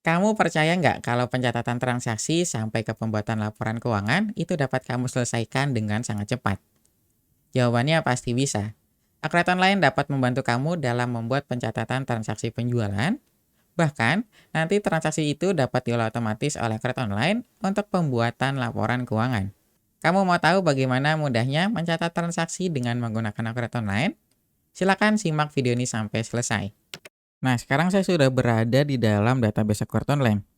Kamu percaya nggak kalau pencatatan transaksi sampai ke pembuatan laporan keuangan itu dapat kamu selesaikan dengan sangat cepat? Jawabannya pasti bisa. Akret online dapat membantu kamu dalam membuat pencatatan transaksi penjualan, bahkan nanti transaksi itu dapat diolah otomatis oleh akret online untuk pembuatan laporan keuangan. Kamu mau tahu bagaimana mudahnya mencatat transaksi dengan menggunakan akret online? Silakan simak video ini sampai selesai. Nah, sekarang saya sudah berada di dalam database akret online.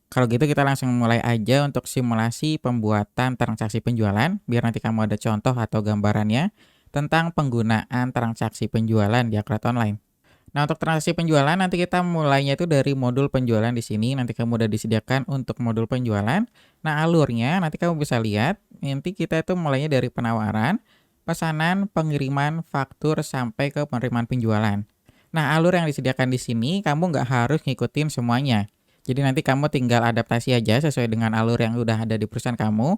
Kalau gitu kita langsung mulai aja untuk simulasi pembuatan transaksi penjualan, biar nanti kamu ada contoh atau gambarannya tentang penggunaan transaksi penjualan di akret online. Nah, untuk transaksi penjualan nanti kita mulainya itu dari modul penjualan di sini. Nanti kamu udah disediakan untuk modul penjualan. Nah, alurnya nanti kamu bisa lihat. Nanti kita itu mulainya dari penawaran, pesanan, pengiriman, faktur sampai ke penerimaan penjualan. Nah, alur yang disediakan di sini kamu nggak harus ngikutin semuanya. Jadi nanti kamu tinggal adaptasi aja sesuai dengan alur yang udah ada di perusahaan kamu.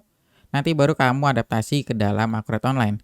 Nanti baru kamu adaptasi ke dalam akret online.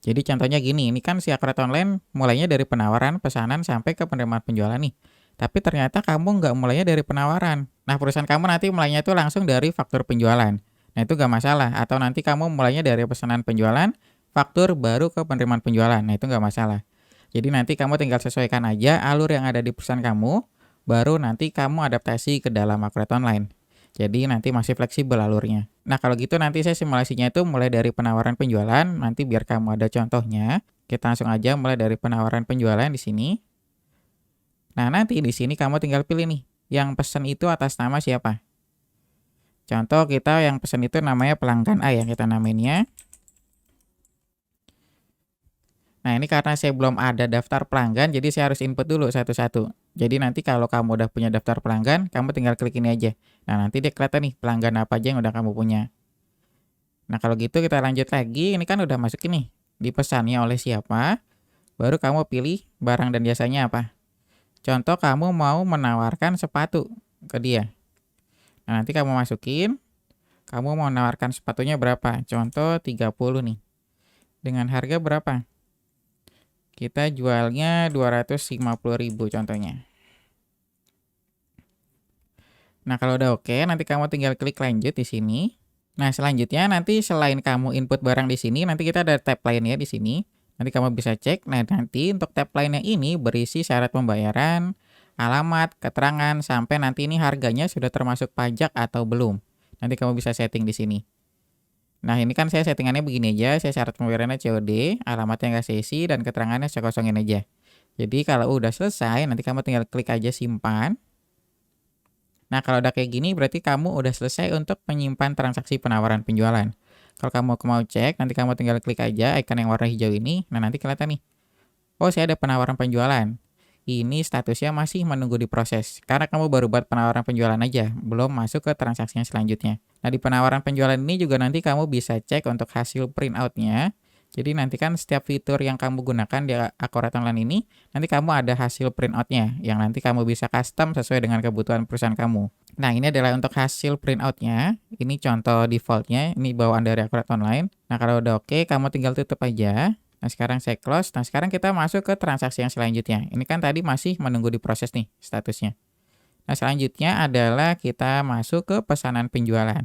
Jadi contohnya gini, ini kan si akret online mulainya dari penawaran, pesanan, sampai ke penerimaan penjualan nih. Tapi ternyata kamu nggak mulainya dari penawaran. Nah, perusahaan kamu nanti mulainya itu langsung dari faktur penjualan. Nah, itu nggak masalah. Atau nanti kamu mulainya dari pesanan penjualan, faktur baru ke penerimaan penjualan. Nah, itu nggak masalah. Jadi nanti kamu tinggal sesuaikan aja alur yang ada di perusahaan kamu, baru nanti kamu adaptasi ke dalam akret online. Jadi nanti masih fleksibel alurnya. Nah, kalau gitu nanti saya simulasinya itu mulai dari penawaran penjualan, nanti biar kamu ada contohnya. Kita langsung aja mulai dari penawaran penjualan di sini. Nah, nanti di sini kamu tinggal pilih nih, yang pesen itu atas nama siapa. Contoh kita yang pesen itu namanya pelanggan A ya, kita namainnya. Nah, ini karena saya belum ada daftar pelanggan, jadi saya harus input dulu satu-satu. Jadi nanti kalau kamu udah punya daftar pelanggan, kamu tinggal klik ini aja. Nah, nanti dia kelihatan nih pelanggan apa aja yang udah kamu punya. Nah, kalau gitu kita lanjut lagi, ini kan udah masuk ini. Dipesannya oleh siapa, baru kamu pilih barang dan jasanya apa. Contoh kamu mau menawarkan sepatu ke dia. Nah, nanti kamu masukin, kamu mau menawarkan sepatunya berapa. Contoh 30 nih. Dengan harga berapa? Kita jualnya 250.000 contohnya. Nah, kalau udah oke, nanti kamu tinggal klik lanjut di sini. Nah, selanjutnya nanti selain kamu input barang di sini, nanti kita ada tab lainnya di sini. Nanti kamu bisa cek. Nah, nanti untuk tab lainnya ini berisi syarat pembayaran, alamat, keterangan, sampai nanti ini harganya sudah termasuk pajak atau belum. Nanti kamu bisa setting di sini. Nah, ini kan saya settingannya begini aja, saya syarat pembayarannya COD, alamatnya nggak saya isi, dan keterangannya saya kosongin aja. Jadi kalau udah selesai, nanti kamu tinggal klik aja simpan. Nah, kalau udah kayak gini berarti kamu udah selesai untuk menyimpan transaksi penawaran penjualan. Kalau kamu mau cek, nanti kamu tinggal klik aja icon yang warna hijau ini. Nah, nanti kelihatan nih. Oh, saya ada penawaran penjualan. Ini statusnya masih menunggu diproses. Karena kamu baru buat penawaran penjualan aja, belum masuk ke transaksi yang selanjutnya. Nah, di penawaran penjualan ini juga nanti kamu bisa cek untuk hasil printout-nya. Jadi nanti kan setiap fitur yang kamu gunakan di akret online ini, nanti kamu ada hasil printout-nya, yang nanti kamu bisa custom sesuai dengan kebutuhan perusahaan kamu. Nah, ini adalah untuk hasil printout-nya. Ini contoh default-nya, ini bawaan dari akret online. Nah, kalau udah oke, kamu tinggal tutup aja. Nah, sekarang saya close. Nah, sekarang kita masuk ke transaksi yang selanjutnya. Ini kan tadi masih menunggu diproses nih statusnya. Nah, selanjutnya adalah kita masuk ke pesanan penjualan.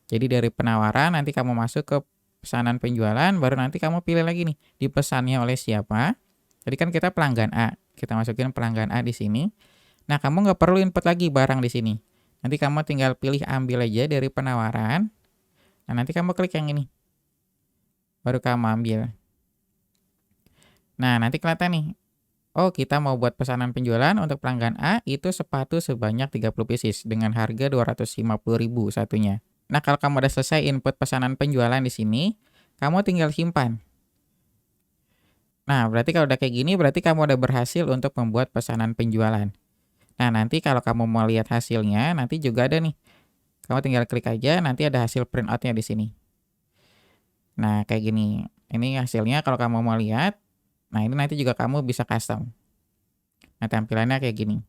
Jadi dari penawaran nanti kamu masuk ke pesanan penjualan, baru nanti kamu pilih lagi nih, dipesannya oleh siapa. Tadi kan kita pelanggan A. Kita masukin pelanggan A di sini. Nah, kamu nggak perlu input lagi barang di sini. Nanti kamu tinggal pilih ambil aja dari penawaran. Nah, nanti kamu klik yang ini. Baru kamu ambil. Nah, nanti kelihatan nih. Oh, kita mau buat pesanan penjualan untuk pelanggan A itu sepatu sebanyak 30 pieces dengan harga 250.000 satunya. Nah, kalau kamu udah selesai input pesanan penjualan di sini, kamu tinggal simpan. Nah, berarti kalau udah kayak gini, berarti kamu udah berhasil untuk membuat pesanan penjualan. Nah, nanti kalau kamu mau lihat hasilnya, nanti juga ada nih. Kamu tinggal klik aja, nanti ada hasil printout-nya di sini. Nah, kayak gini. Ini hasilnya kalau kamu mau lihat. Nah, ini nanti juga kamu bisa custom. Nah, tampilannya kayak gini.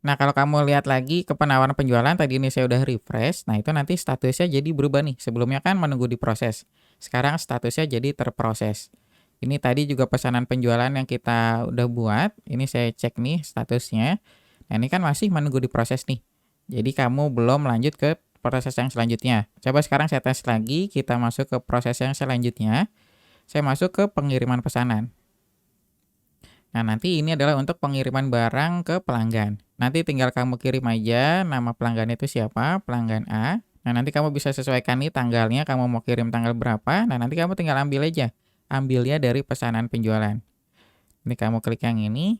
Nah, kalau kamu lihat lagi ke penawaran penjualan, tadi ini saya udah refresh. Nah, itu nanti statusnya jadi berubah nih. Sebelumnya kan menunggu diproses. Sekarang statusnya jadi terproses. Ini tadi juga pesanan penjualan yang kita udah buat. Ini saya cek nih statusnya. Nah, ini kan masih menunggu diproses nih. Jadi kamu belum lanjut ke proses yang selanjutnya. Coba sekarang saya tes lagi, kita masuk ke proses yang selanjutnya. Saya masuk ke pengiriman pesanan. Nah, nanti ini adalah untuk pengiriman barang ke pelanggan. Nanti tinggal kamu kirim aja nama pelanggan itu siapa, pelanggan A. Nah, nanti kamu bisa sesuaikan nih tanggalnya, kamu mau kirim tanggal berapa. Nah, nanti kamu tinggal ambil aja. Ambilnya dari pesanan penjualan. Ini kamu klik yang ini,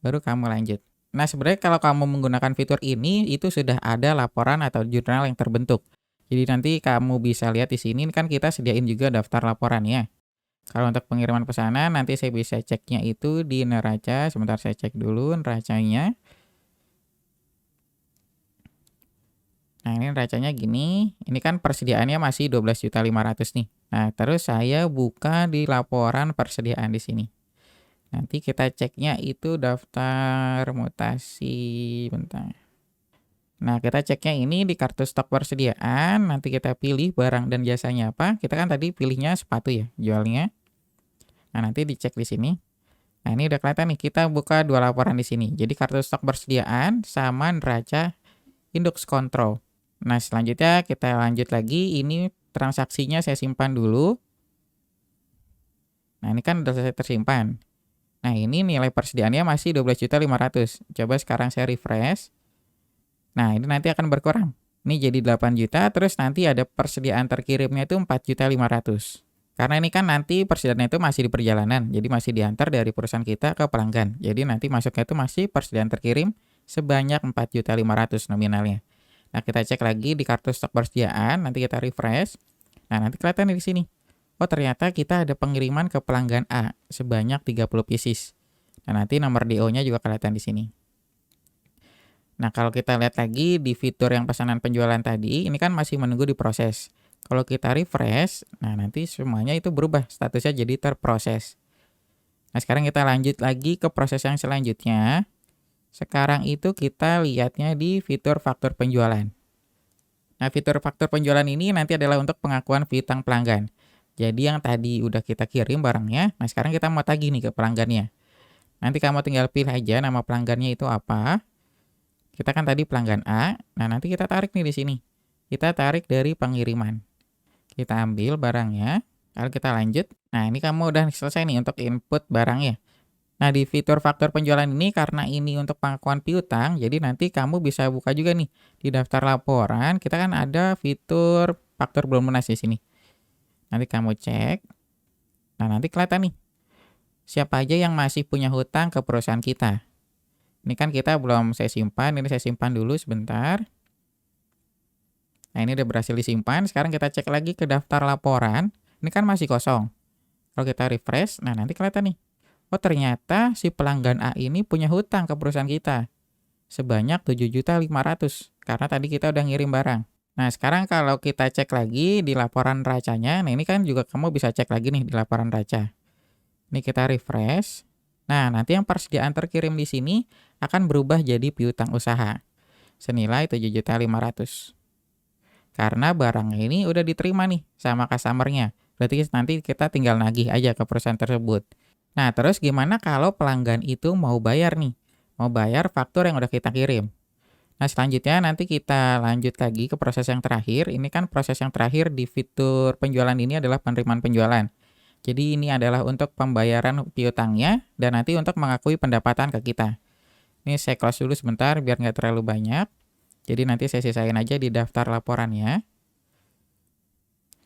baru kamu lanjut. Nah, sebenarnya kalau kamu menggunakan fitur ini, itu sudah ada laporan atau jurnal yang terbentuk. Jadi nanti kamu bisa lihat di sini kan kita sediain juga daftar laporannya. Kalau untuk pengiriman pesanan nanti saya bisa ceknya itu di neraca. Sebentar saya cek dulu neracanya. Nah, ini neracanya gini. Ini kan persediaannya masih 12.500.000 nih. Nah, terus saya buka di laporan persediaan di sini. Nanti kita ceknya itu daftar mutasi. Bentar. Nah, kita ceknya ini di kartu stok persediaan. Nanti kita pilih barang dan jasanya apa. Kita kan tadi pilihnya sepatu ya, jualnya. Nah, nanti dicek di sini. Nah, ini udah kelihatan nih, kita buka dua laporan di sini. Jadi kartu stok persediaan sama neraca indeks kontrol. Nah, selanjutnya kita lanjut lagi. Ini transaksinya saya simpan dulu. Nah, ini kan udah selesai tersimpan. Nah, ini nilai persediaannya masih 12.500.000. Coba sekarang saya refresh. Nah, ini nanti akan berkurang. Ini jadi 8 juta, terus nanti ada persediaan terkirimnya itu 4.500.000. Karena ini kan nanti persediaannya itu masih di perjalanan, jadi masih diantar dari perusahaan kita ke pelanggan. Jadi nanti masuknya itu masih persediaan terkirim sebanyak 4.500.000 nominalnya. Nah, kita cek lagi di kartu stok persediaan, nanti kita refresh. Nah, nanti kelihatan di sini. Oh, ternyata kita ada pengiriman ke pelanggan A sebanyak 30 pieces. Nah, nanti nomor DO-nya juga kelihatan di sini. Nah, kalau kita lihat lagi di fitur yang pesanan penjualan tadi, ini kan masih menunggu diproses. Kalau kita refresh, nah nanti semuanya itu berubah, statusnya jadi terproses. Nah, sekarang kita lanjut lagi ke proses yang selanjutnya. Sekarang itu kita lihatnya di fitur faktur penjualan. Nah, fitur faktur penjualan ini nanti adalah untuk pengakuan piutang pelanggan. Jadi yang tadi udah kita kirim barangnya, nah sekarang kita mau tagih nih ke pelanggannya. Nanti kamu tinggal pilih aja nama pelanggannya itu apa. Kita kan tadi pelanggan A, nah nanti kita tarik nih di sini. Kita tarik dari pengiriman. Kita ambil barangnya, lalu kita lanjut. Nah, ini kamu udah selesai nih untuk input barangnya. Nah, di fitur faktur penjualan ini karena ini untuk pengakuan piutang, jadi nanti kamu bisa buka juga nih di daftar laporan. Kita kan ada fitur faktur belum lunas di sini. Nanti kamu cek. Nah, nanti kelihatan nih siapa aja yang masih punya hutang ke perusahaan kita. Ini kan kita belum saya simpan, ini saya simpan dulu sebentar. Nah, ini udah berhasil disimpan. Sekarang kita cek lagi ke daftar laporan. Ini kan masih kosong. Kalau kita refresh, nah nanti kelihatan nih. Oh, ternyata si pelanggan A ini punya hutang ke perusahaan kita sebanyak 7.500.000 karena tadi kita udah ngirim barang. Nah, sekarang kalau kita cek lagi di laporan racanya, nah ini kan juga kamu bisa cek lagi nih di laporan raca. Ini kita refresh. Nah, nanti yang persediaan terkirim di sini akan berubah jadi piutang usaha senilai 7.500.000. Karena barang ini udah diterima nih sama customer-nya. Berarti nanti kita tinggal nagih aja ke perusahaan tersebut. Nah, terus gimana kalau pelanggan itu mau bayar nih? Mau bayar faktur yang udah kita kirim. Nah, selanjutnya nanti kita lanjut lagi ke proses yang terakhir. Ini kan proses yang terakhir di fitur penjualan ini adalah penerimaan penjualan. Jadi ini adalah untuk pembayaran piutangnya dan nanti untuk mengakui pendapatan ke kita. Ini saya close dulu sebentar biar nggak terlalu banyak. Jadi nanti saya sisain aja di daftar laporannya.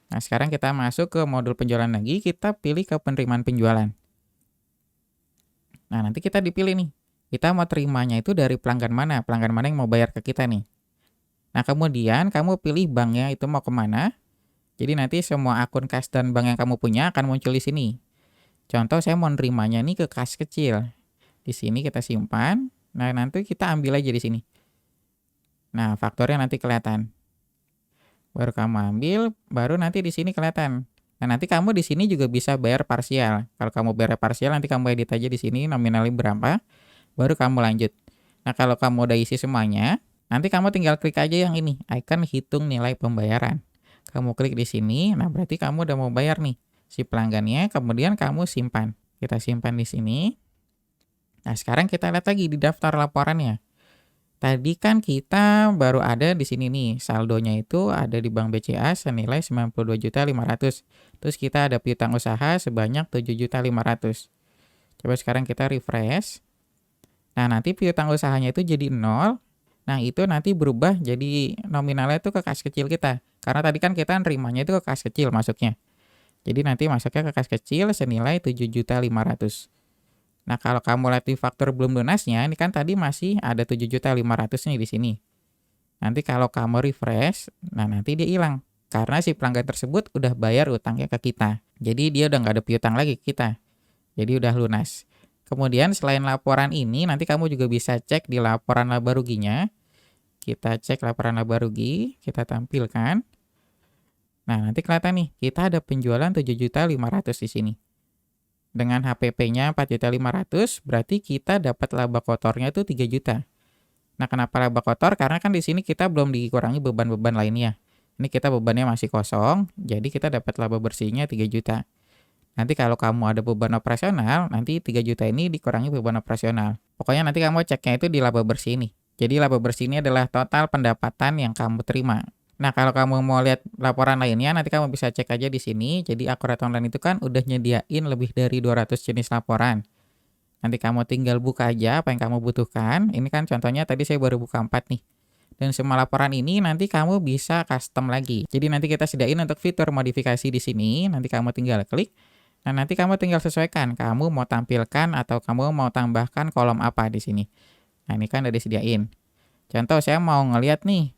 Nah, sekarang kita masuk ke modul penjualan lagi, kita pilih ke penerimaan penjualan. Nah, nanti kita dipilih nih. Kita mau terimanya itu dari pelanggan mana yang mau bayar ke kita nih. Nah, kemudian kamu pilih banknya itu mau kemana. Jadi nanti semua akun kas dan bank yang kamu punya akan muncul di sini. Contoh saya mau nerimanya nih ke kas kecil. Di sini kita simpan. Nah, nanti kita ambil aja di sini. Nah, faktornya nanti kelihatan. Baru kamu ambil, baru nanti di sini kelihatan. Nah, nanti kamu di sini juga bisa bayar parsial. Kalau kamu bayar parsial, nanti kamu edit aja di sini nominalnya berapa, baru kamu lanjut. Nah, kalau kamu udah isi semuanya, nanti kamu tinggal klik aja yang ini, icon hitung nilai pembayaran. Kamu klik di sini, nah berarti kamu udah mau bayar nih si pelanggannya, kemudian kamu simpan. Kita simpan di sini. Nah, sekarang kita lihat lagi di daftar laporannya. Tadi kan kita baru ada di sini nih, saldonya itu ada di Bank BCA senilai 92.500.000. Terus kita ada piutang usaha sebanyak 7.500.000. Coba sekarang kita refresh. Nah, nanti piutang usahanya itu jadi 0. Nah, itu nanti berubah jadi nominalnya itu ke kas kecil kita. Karena tadi kan kita nerimanya itu ke kas kecil masuknya. Jadi nanti masuknya ke kas kecil senilai 7.500.000. Nah, kalau kamu lihat di faktur belum lunasnya, ini kan tadi masih ada 7.500.000 nih di sini. Nanti kalau kamu refresh, nah nanti dia hilang. Karena si pelanggan tersebut udah bayar utangnya ke kita. Jadi dia udah nggak ada piutang lagi ke kita. Jadi udah lunas. Kemudian selain laporan ini, nanti kamu juga bisa cek di laporan laba ruginya. Kita cek laporan laba rugi, kita tampilkan. Nah, nanti kelihatan nih, kita ada penjualan 7.500.000 di sini. Dengan HPP-nya 4.500.000, berarti kita dapat laba kotornya itu 3 juta. Nah, kenapa laba kotor? Karena kan di sini kita belum dikurangi beban-beban lainnya. Ini kita bebannya masih kosong, jadi kita dapat laba bersihnya 3 juta. Nanti kalau kamu ada beban operasional, nanti 3 juta ini dikurangi beban operasional. Pokoknya nanti kamu ceknya itu di laba bersih ini. Jadi laba bersih ini adalah total pendapatan yang kamu terima. Nah, kalau kamu mau lihat laporan lainnya, nanti kamu bisa cek aja di sini. Jadi Akurat Online itu kan udah nyediain lebih dari 200 jenis laporan. Nanti kamu tinggal buka aja apa yang kamu butuhkan. Ini kan contohnya tadi saya baru buka 4 nih. Dan semua laporan ini nanti kamu bisa custom lagi. Jadi nanti kita sediain untuk fitur modifikasi di sini. Nanti kamu tinggal klik. Nah, nanti kamu tinggal sesuaikan. Kamu mau tampilkan atau kamu mau tambahkan kolom apa di sini. Nah, ini kan udah disediain. Contoh saya mau ngeliat nih.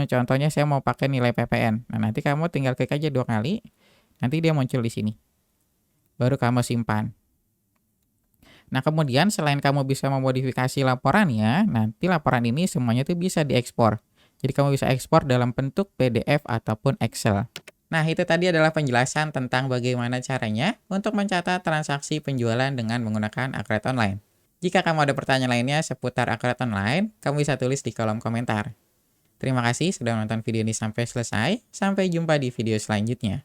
Contohnya saya mau pakai nilai PPN. Nah, nanti kamu tinggal klik aja 2 kali. Nanti dia muncul di sini. Baru kamu simpan. Nah, kemudian selain kamu bisa memodifikasi laporannya, nanti laporan ini semuanya tuh bisa diekspor. Jadi kamu bisa ekspor dalam bentuk PDF ataupun Excel. Nah, itu tadi adalah penjelasan tentang bagaimana caranya untuk mencatat transaksi penjualan dengan menggunakan Akurat Online. Jika kamu ada pertanyaan lainnya seputar Akurat Online, kamu bisa tulis di kolom komentar. Terima kasih sudah menonton video ini sampai selesai. Sampai jumpa di video selanjutnya.